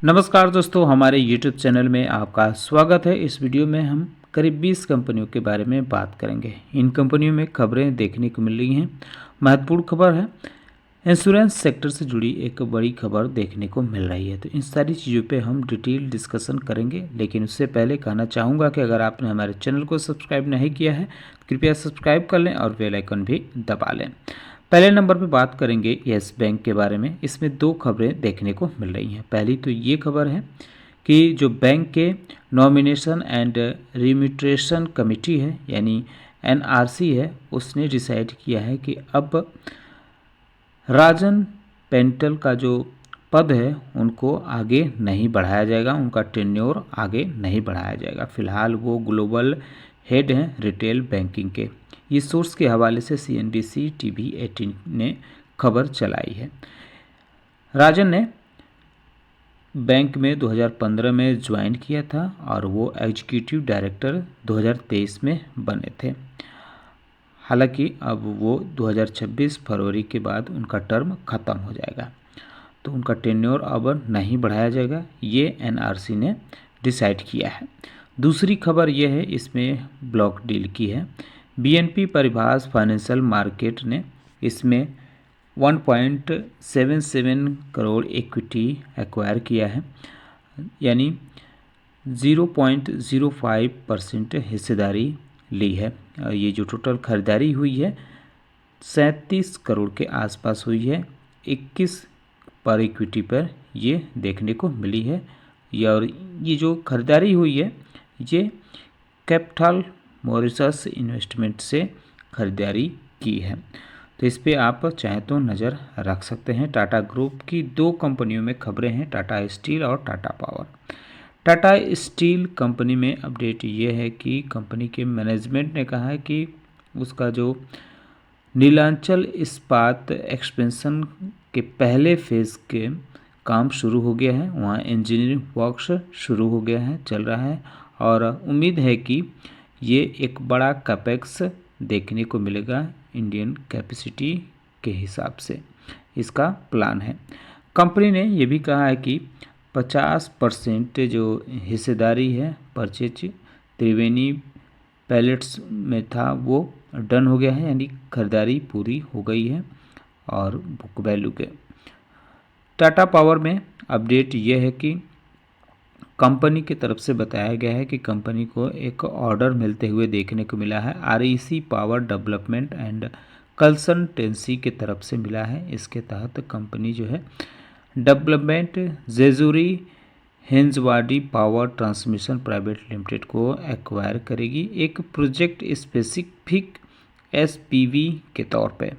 नमस्कार दोस्तों, हमारे YouTube चैनल में आपका स्वागत है। इस वीडियो में हम करीब 20 कंपनियों के बारे में बात करेंगे। इन कंपनियों में खबरें देखने को मिल रही हैं। महत्वपूर्ण खबर है, इंश्योरेंस सेक्टर से जुड़ी एक बड़ी खबर देखने को मिल रही है। तो इन सारी चीज़ों पे हम डिटेल डिस्कशन करेंगे, लेकिन उससे पहले कहना चाहूँगा कि अगर आपने हमारे चैनल को सब्सक्राइब नहीं किया है तो कृपया सब्सक्राइब कर लें और बेल आइकन भी दबा लें। पहले नंबर पे बात करेंगे येस बैंक के बारे में। इसमें दो खबरें देखने को मिल रही हैं। पहली तो ये खबर है कि जो बैंक के नॉमिनेशन एंड रिम्यूनरेशन कमेटी है यानी एनआरसी है, उसने डिसाइड किया है कि अब राजन पेंटल का जो पद है उनको आगे नहीं बढ़ाया जाएगा, उनका टेन्योर आगे नहीं बढ़ाया जाएगा। फिलहाल वो ग्लोबल हेड हैं रिटेल बैंकिंग के। ये सोर्स के हवाले से CNBC TV 18 ने खबर चलाई है। राजन ने बैंक में 2015 में ज्वाइन किया था और वो एग्जीक्यूटिव डायरेक्टर 2023 में बने थे। हालांकि अब वो 2026 फरवरी के बाद उनका टर्म ख़त्म हो जाएगा, तो उनका टेन्योर अब नहीं बढ़ाया जाएगा, ये NRC ने डिसाइड किया है। दूसरी खबर ये है, इसमें ब्लॉक डील की है। BNP परिभाष फाइनेंशियल मार्केट ने इसमें 1.77 करोड़ इक्विटी एक्वायर किया है, यानी 0.05% हिस्सेदारी ली है। ये जो टोटल खरीदारी हुई है 37 करोड़ के आसपास हुई है। 21 पर इक्विटी पर ये देखने को मिली है। और ये जो खरीदारी हुई है ये कैपिटल मॉरिशस इन्वेस्टमेंट से खरीदारी की है। तो इस पे आप चाहें तो नज़र रख सकते हैं। टाटा ग्रुप की दो कंपनियों में खबरें हैं, टाटा स्टील और Tata power. Tata steel company में अपडेट ये है कि कंपनी के मैनेजमेंट ने कहा है कि उसका जो नीलांचल इस्पात एक्सपेंशन के पहले फेज़ के काम शुरू हो गया है। वहाँ इंजीनियरिंग वर्क्स शुरू हो गया है, चल रहा है, और उम्मीद है कि ये एक बड़ा कैपेक्स देखने को मिलेगा इंडियन कैपेसिटी के हिसाब से, इसका प्लान है। कंपनी ने ये भी कहा है कि 50% जो हिस्सेदारी है परचेज त्रिवेणी पैलेट्स में था वो डन हो गया है, यानी खरीदारी पूरी हो गई है और बुक वैल्यू के। टाटा पावर में अपडेट ये है कि कंपनी की तरफ से बताया गया है कि कंपनी को एक ऑर्डर मिलते हुए देखने को मिला है। REC power development and consultancy की तरफ से मिला है। इसके तहत कंपनी जो है development Jejuri Hinjawadi power transmission private limited को एक्वायर करेगी, एक प्रोजेक्ट स्पेसिफिक SPV के तौर पे,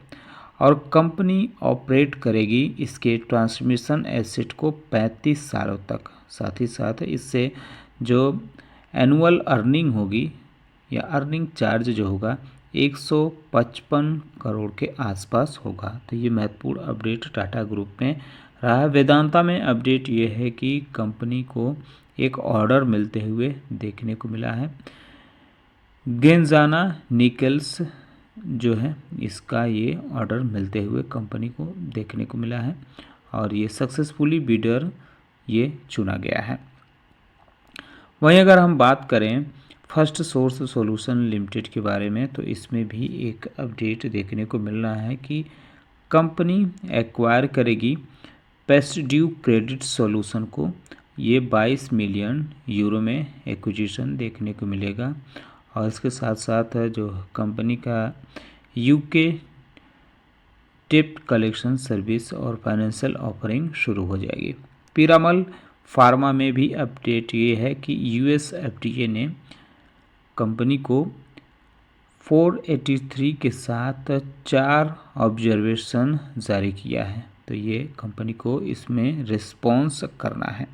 और कंपनी ऑपरेट करेगी इसके ट्रांसमिशन एसेट को 35 सालों तक। साथ ही साथ इससे जो एनुअल अर्निंग होगी या अर्निंग चार्ज जो होगा 155 करोड़ के आसपास होगा। तो ये महत्वपूर्ण अपडेट टाटा ग्रुप में रहा है। वेदांता में अपडेट ये है कि कंपनी को एक ऑर्डर मिलते हुए देखने को मिला है। गेंजाना निकल्स जो है इसका ये ऑर्डर मिलते हुए कंपनी को देखने को मिला है और ये सक्सेसफुली बिडर ये चुना गया है। वहीं अगर हम बात करें फर्स्ट सोर्स सॉल्यूशन लिमिटेड के बारे में, तो इसमें भी एक अपडेट देखने को मिल रहा है कि कंपनी एक्वायर करेगी पेस्ट ड्यू क्रेडिट सॉल्यूशन को। ये 22 मिलियन यूरो में एक्विजिशन देखने को मिलेगा और इसके साथ साथ जो कंपनी का UK डेब्ट कलेक्शन सर्विस और फाइनेंशियल ऑफरिंग शुरू हो जाएगी। पीरामल फार्मा में भी अपडेट ये है कि US FDA ने कंपनी को 483 के साथ 4 ऑब्जर्वेशन जारी किया है, तो ये कंपनी को इसमें रिस्पॉन्स करना है।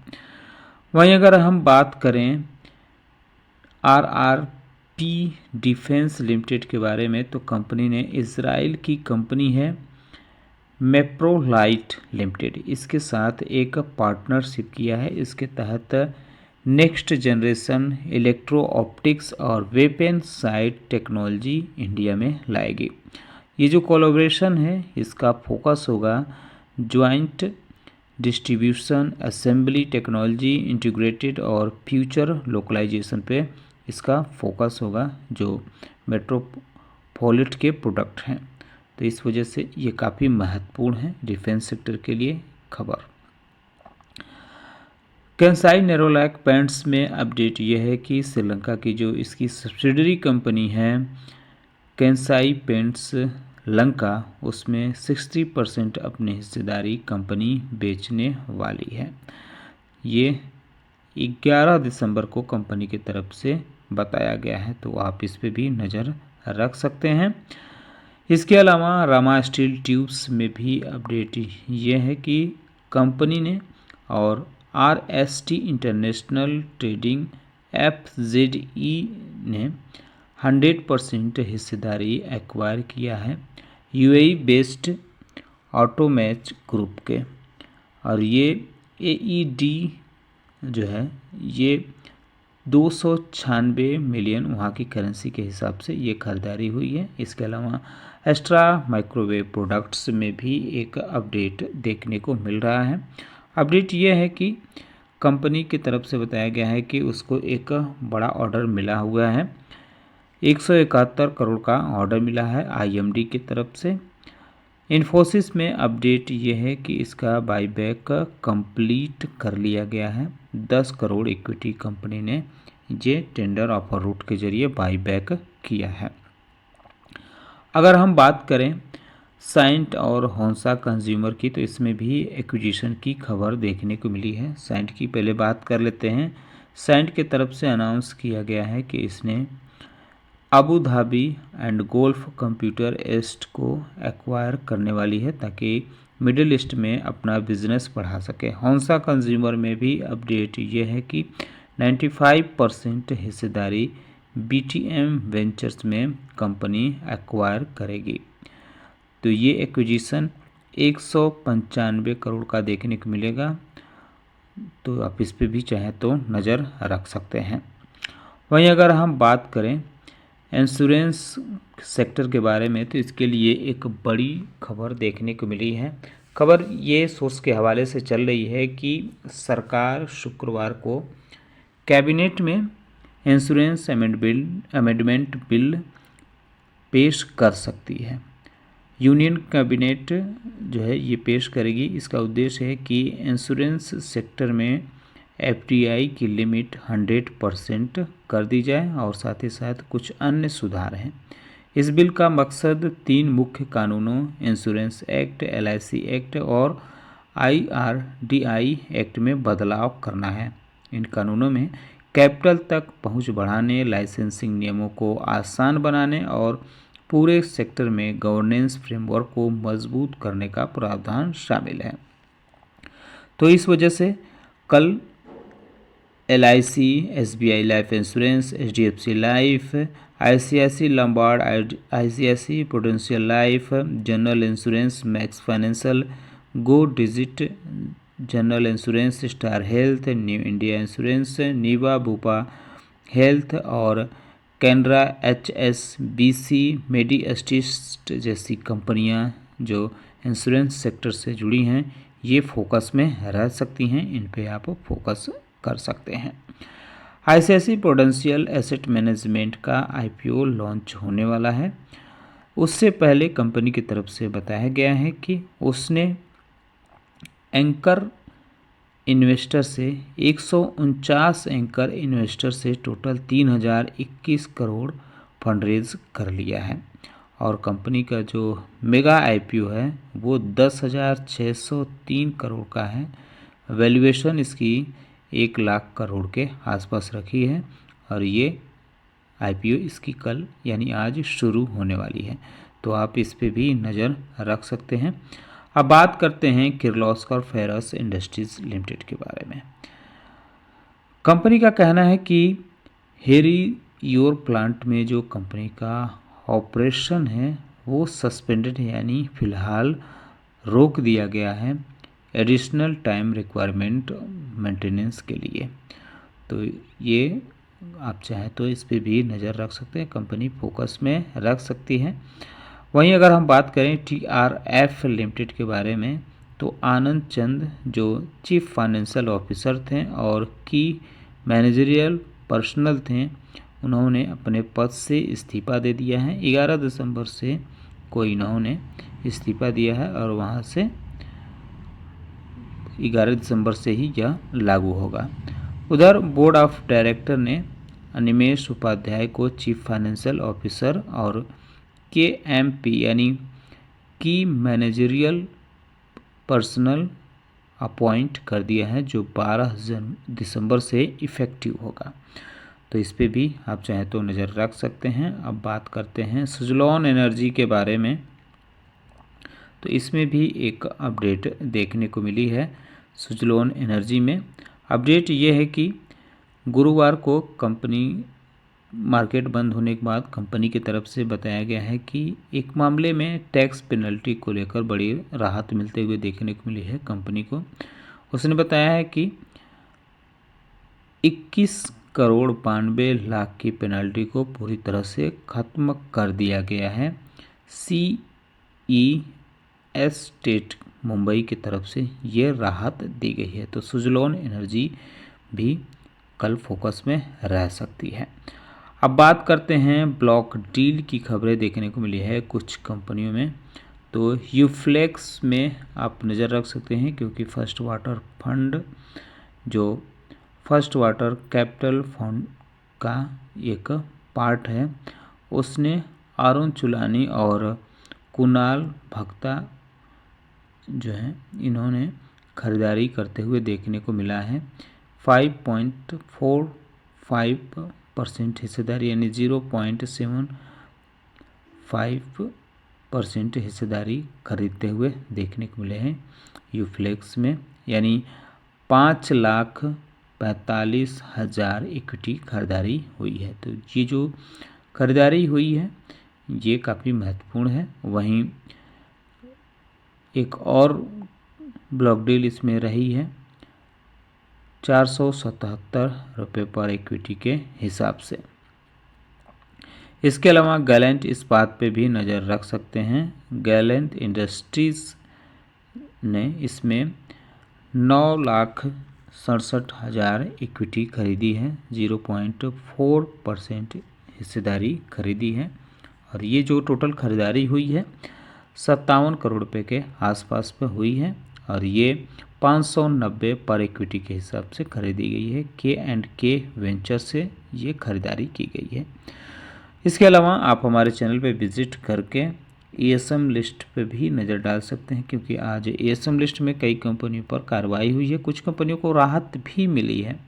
वहीं अगर हम बात करें RRP डिफेंस लिमिटेड के बारे में, तो कंपनी ने इजराइल की कंपनी है मेप्रोलाइट लिमिटेड, इसके साथ एक पार्टनरशिप किया है। इसके तहत नेक्स्ट जनरेशन इलेक्ट्रो ऑप्टिक्स और वेपन साइट टेक्नोलॉजी इंडिया में लाएगी। ये जो कोलैबोरेशन है इसका फोकस होगा joint distribution, assembly technology, integrated और फ्यूचर लोकलाइजेशन पे इसका फोकस होगा, जो मेट्रोपोलिट के प्रोडक्ट हैं। तो इस वजह से ये काफ़ी महत्वपूर्ण है डिफेंस सेक्टर के लिए खबर। कैंसाई नेरोलैक पेंट्स में अपडेट यह है कि श्रीलंका की जो इसकी सब्सिडरी कंपनी है कैंसाई पेंट्स लंका, उसमें 60% अपनी हिस्सेदारी कंपनी बेचने वाली है। ये 11 दिसंबर को कंपनी की तरफ से बताया गया है, तो आप इस पे भी नज़र रख सकते हैं। इसके अलावा रामा स्टील ट्यूब्स में भी अपडेट ये है कि कंपनी ने और RST इंटरनेशनल ट्रेडिंग FZE ने 100% हिस्सेदारी एक्वायर किया है UAE बेस्ड ऑटोमैच ग्रुप के। और ये AED जो है ये 296 मिलियन वहाँ की करेंसी के हिसाब से ये खरीदारी हुई है। इसके अलावा एक्स्ट्रा माइक्रोवेव प्रोडक्ट्स में भी एक अपडेट देखने को मिल रहा है। अपडेट ये है कि कंपनी की तरफ से बताया गया है कि उसको एक बड़ा ऑर्डर मिला हुआ है, 171 करोड़ का ऑर्डर मिला है IMD की तरफ से। इन्फोसिस में अपडेट ये है कि इसका बाईबैक कंप्लीट कर लिया गया है। 10 करोड़ इक्विटी कंपनी ने ये टेंडर ऑफर रूट के जरिए बाईबैक किया है। अगर हम बात करें साइंट और होंसा कंज्यूमर की, तो इसमें भी एक्विजिशन की खबर देखने को मिली है। साइंट की पहले बात कर लेते हैं। साइंट की तरफ से अनाउंस किया गया है कि इसने Abu Dhabi and golf computer east को एक्वायर करने वाली है ताकि मिडिल ईस्ट में अपना बिजनेस बढ़ा सके। होंसा कंज्यूमर में भी अपडेट ये है कि 95% हिस्सेदारी BTM वेंचर्स में कंपनी एक्वायर करेगी। तो ये एक्विजिशन 195 करोड़ का देखने को मिलेगा, तो आप इस पे भी चाहें तो नज़र रख सकते हैं। वहीं अगर हम बात करें इंश्योरेंस सेक्टर के बारे में, तो इसके लिए एक बड़ी खबर देखने को मिली है। खबर ये सोर्स के हवाले से चल रही है कि सरकार शुक्रवार को कैबिनेट में इंश्योरेंस अमेंडमेंट बिल पेश कर सकती है। यूनियन कैबिनेट जो है ये पेश करेगी। इसका उद्देश्य है कि इंश्योरेंस सेक्टर में FDI की लिमिट 100% कर दी जाए और साथ ही साथ कुछ अन्य सुधार हैं। इस बिल का मकसद 3 मुख्य कानूनों इंश्योरेंस एक्ट, LIC एक्ट और IRDI एक्ट में बदलाव करना है। इन कानूनों में कैपिटल तक पहुंच बढ़ाने, लाइसेंसिंग नियमों को आसान बनाने और पूरे सेक्टर में गवर्नेंस फ्रेमवर्क को मजबूत करने का प्रावधान शामिल है। तो इस वजह से कल LIC, SBI Life Insurance, HDFC Life, ICICI Lombard, ICICI Prudential Life, General Insurance, Max Financial, Go Digit General Insurance, Star Health, New India Insurance, Niva Bupa Health और कैनरा HSBC मेडी एस्टिस्ट जैसी कंपनियां जो इंश्योरेंस सेक्टर से जुड़ी हैं, ये फोकस में रह सकती हैं। इन पे आप फोकस कर सकते हैं। ICICI प्रूडेंशियल एसेट मैनेजमेंट का IPO लॉन्च होने वाला है। उससे पहले कंपनी की तरफ से बताया गया है कि उसने एंकर इन्वेस्टर से 149 एंकर इन्वेस्टर से टोटल 3021 करोड़ फंड रेज कर लिया है। और कंपनी का जो मेगा IPO है वो 10,603 करोड़ का है। वैल्यूएशन इसकी 1 लाख करोड़ के आसपास रखी है और ये IPO इसकी कल यानी आज शुरू होने वाली है, तो आप इस पे भी नज़र रख सकते हैं। अब बात करते हैं किर्लोस्कर फेरस इंडस्ट्रीज लिमिटेड के बारे में। कंपनी का कहना है कि हेरियोर प्लांट में जो कंपनी का ऑपरेशन है वो सस्पेंडेड है, यानी फ़िलहाल रोक दिया गया है एडिशनल टाइम रिक्वायरमेंट मेंटेनेंस के लिए। तो ये आप चाहें तो इस पे भी नज़र रख सकते हैं, कंपनी फोकस में रख सकती है। वहीं अगर हम बात करें TRF लिमिटेड के बारे में, तो आनंद चंद जो चीफ फाइनेंशियल ऑफिसर थे और की मैनेजरियल पर्सनल थे, उन्होंने अपने पद से इस्तीफ़ा दे दिया है। 11 दिसंबर से इन्होंने इस्तीफ़ा दिया है और वहाँ से 11 दिसंबर से ही यह लागू होगा। उधर बोर्ड ऑफ डायरेक्टर ने अनिमेश उपाध्याय को चीफ फाइनेंशियल ऑफिसर और KMP यानी की मैनेजरियल पर्सनल अपॉइंट कर दिया है, जो 12 दिसंबर से इफ़ेक्टिव होगा। तो इस पे भी आप चाहें तो नज़र रख सकते हैं। अब बात करते हैं सुजलॉन एनर्जी के बारे में। तो इसमें भी एक अपडेट देखने को मिली है। सुजलॉन एनर्जी में अपडेट ये है कि गुरुवार को कंपनी मार्केट बंद होने के बाद कंपनी की तरफ से बताया गया है कि एक मामले में टैक्स पेनल्टी को लेकर बड़ी राहत मिलते हुए देखने को मिली है कंपनी को। उसने बताया है कि 21 करोड़ 92 लाख की पेनल्टी को पूरी तरह से ख़त्म कर दिया गया है। CES स्टेट मुंबई की तरफ से ये राहत दी गई है। तो सुजलॉन एनर्जी भी कल फोकस में रह सकती है। अब बात करते हैं ब्लॉक डील की खबरें देखने को मिली है कुछ कंपनियों में। तो यूफ्लेक्स में आप नज़र रख सकते हैं, क्योंकि फर्स्ट वाटर फंड जो फर्स्ट वाटर कैपिटल फंड का एक पार्ट है, उसने अरुण चुलानी और कुणाल भक्ता जो है इन्होंने खरीदारी करते हुए देखने को मिला है। 5.45% हिस्सेदारी यानी 0.75% हिस्सेदारी खरीदते हुए देखने को मिले हैं यूफ्लेक्स में, यानी 5,45,000 इक्विटी खरीदारी हुई है। तो ये जो खरीदारी हुई है ये काफ़ी महत्वपूर्ण है। वहीं एक और ब्लॉक डील इसमें रही है 477 रुपये पर इक्विटी के हिसाब से। इसके अलावा गैलेंट इस्पात पे भी नज़र रख सकते हैं। गैलेंट इंडस्ट्रीज़ ने इसमें 9,67,000 इक्विटी खरीदी है, 0.4% हिस्सेदारी खरीदी है। और ये जो टोटल खरीदारी हुई है 57 करोड़ रुपये के आसपास पे हुई है और ये 590 पर इक्विटी के हिसाब से खरीदी गई है। K&K वेंचर से ये खरीदारी की गई है। इसके अलावा आप हमारे चैनल पे विज़िट करके ASM लिस्ट पे भी नज़र डाल सकते हैं, क्योंकि आज ASM लिस्ट में कई कंपनियों पर कार्रवाई हुई है, कुछ कंपनियों को राहत भी मिली है,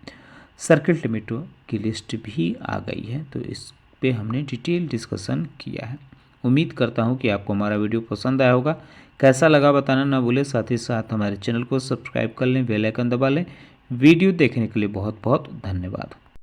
सर्किट लिमिटों की लिस्ट भी आ गई है। तो इस पे हमने डिटेल डिस्कशन किया है। उम्मीद करता हूँ कि आपको हमारा वीडियो पसंद आया होगा। कैसा लगा बताना ना भूलें, साथ ही साथ हमारे चैनल को सब्सक्राइब कर लें, बेल आइकन दबा लें। वीडियो देखने के लिए बहुत बहुत धन्यवाद।